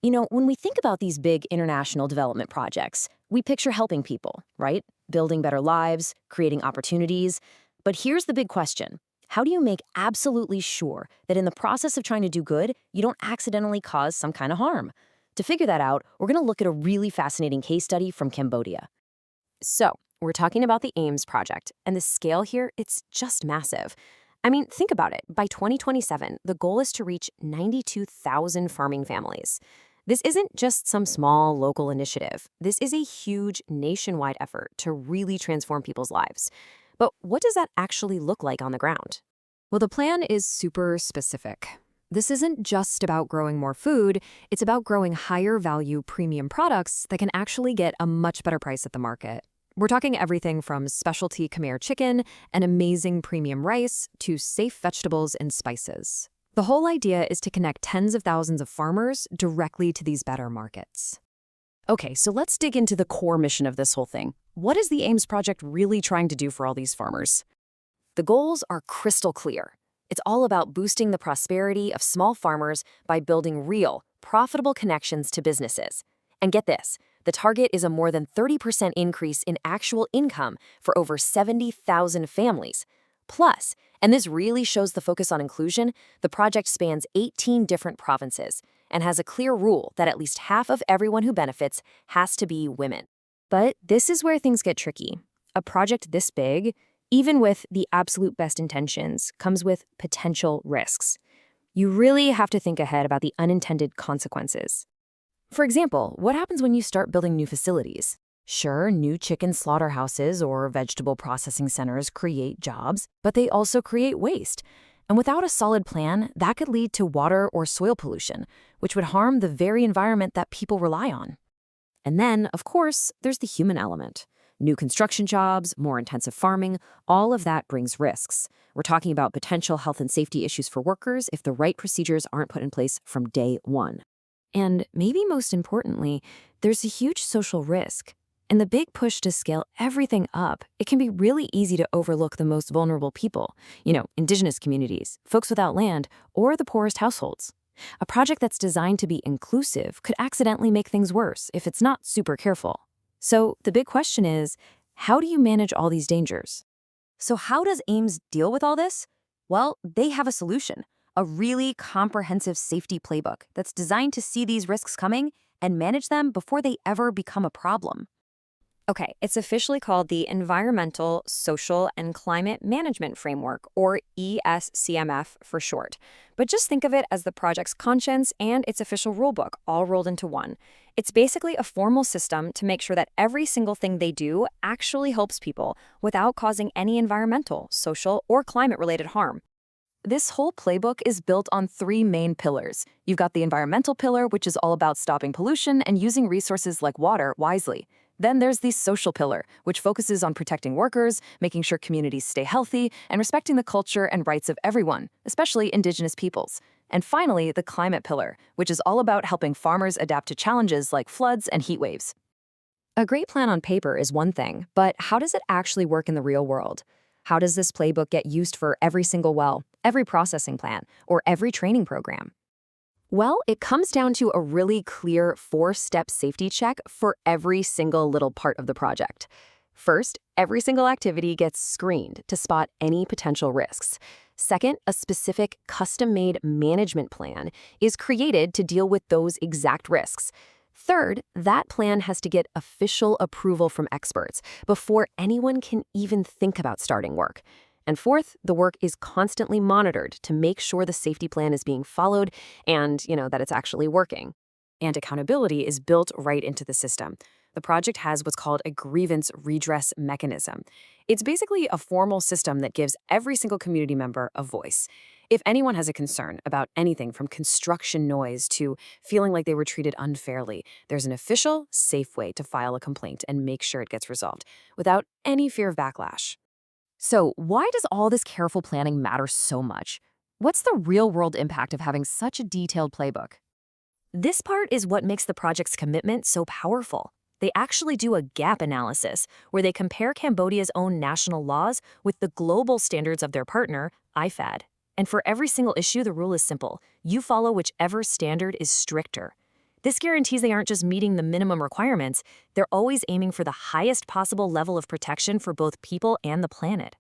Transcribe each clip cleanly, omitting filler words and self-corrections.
When we think about these big international development projects, we picture helping people, right? Building better lives, creating opportunities. But here's the big question. How do you make absolutely sure that in the process of trying to do good, you don't accidentally cause some kind of harm? To figure that out, we're going to look at a really fascinating case study from Cambodia. So, we're talking about the AIMS project, and the scale here, it's just massive. I mean, think about it. By 2027, the goal is to reach 92,000 farming families. This isn't just some small local initiative. This is a huge nationwide effort to really transform people's lives. But what does that actually look like on the ground? Well, the plan is super specific. This isn't just about growing more food, it's about growing higher value premium products that can actually get a much better price at the market. We're talking everything from specialty Khmer chicken and amazing premium rice to safe vegetables and spices. The whole idea is to connect tens of thousands of farmers directly to these better markets. Okay, so let's dig into the core mission of this whole thing. What is the AIMS project really trying to do for all these farmers? The goals are crystal clear. It's all about boosting the prosperity of small farmers by building real, profitable connections to businesses. And get this, the target is a more than 30% increase in actual income for over 70,000 families. Plus, and this really shows the focus on inclusion, the project spans 18 different provinces and has a clear rule that at least half of everyone who benefits has to be women. But this is where things get tricky. A project this big, even with the absolute best intentions, comes with potential risks. You really have to think ahead about the unintended consequences. For example, what happens when you start building new facilities? Sure, new chicken slaughterhouses or vegetable processing centers create jobs, but they also create waste. And without a solid plan, that could lead to water or soil pollution, which would harm the very environment that people rely on. And then, of course, there's the human element. New construction jobs, more intensive farming, all of that brings risks. We're talking about potential health and safety issues for workers if the right procedures aren't put in place from day one. And maybe most importantly, there's a huge social risk. In the big push to scale everything up, it can be really easy to overlook the most vulnerable people, indigenous communities, folks without land, or the poorest households. A project that's designed to be inclusive could accidentally make things worse if it's not super careful. So the big question is, how do you manage all these dangers? So how does AIMS deal with all this? Well, they have a solution, a really comprehensive safety playbook that's designed to see these risks coming and manage them before they ever become a problem. Okay, it's officially called the Environmental, Social, and Climate Management Framework, or ESCMF for short. But just think of it as the project's conscience and its official rulebook all rolled into one. It's basically a formal system to make sure that every single thing they do actually helps people without causing any environmental, social, or climate-related harm. This whole playbook is built on three main pillars. You've got the environmental pillar, which is all about stopping pollution and using resources like water wisely. Then there's the social pillar, which focuses on protecting workers, making sure communities stay healthy, and respecting the culture and rights of everyone, especially indigenous peoples. And finally, the climate pillar, which is all about helping farmers adapt to challenges like floods and heat waves. A great plan on paper is one thing, but how does it actually work in the real world? How does this playbook get used for every single well, every processing plant, or every training program? Well, it comes down to a really clear 4-step safety check for every single little part of the project. First, every single activity gets screened to spot any potential risks. Second, a specific custom-made management plan is created to deal with those exact risks. Third, that plan has to get official approval from experts before anyone can even think about starting work. And fourth, the work is constantly monitored to make sure the safety plan is being followed and, that it's actually working. And accountability is built right into the system. The project has what's called a grievance redress mechanism. It's basically a formal system that gives every single community member a voice. If anyone has a concern about anything from construction noise to feeling like they were treated unfairly, there's an official, safe way to file a complaint and make sure it gets resolved without any fear of backlash. So why does all this careful planning matter so much? What's the real-world impact of having such a detailed playbook? This part is what makes the project's commitment so powerful. They actually do a gap analysis where they compare Cambodia's own national laws with the global standards of their partner, IFAD. And for every single issue, the rule is simple. You follow whichever standard is stricter. This guarantees they aren't just meeting the minimum requirements, they're always aiming for the highest possible level of protection for both people and the planet.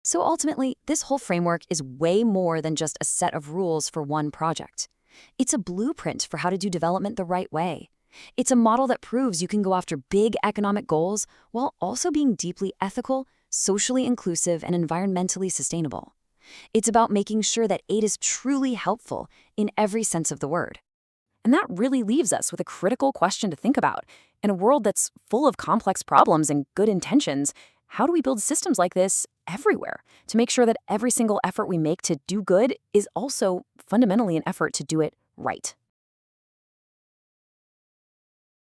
So ultimately, this whole framework is way more than just a set of rules for one project. It's a blueprint for how to do development the right way. It's a model that proves you can go after big economic goals while also being deeply ethical, socially inclusive, and environmentally sustainable. It's about making sure that aid is truly helpful in every sense of the word. And that really leaves us with a critical question to think about. In a world that's full of complex problems and good intentions, how do we build systems like this everywhere to make sure that every single effort we make to do good is also fundamentally an effort to do it right?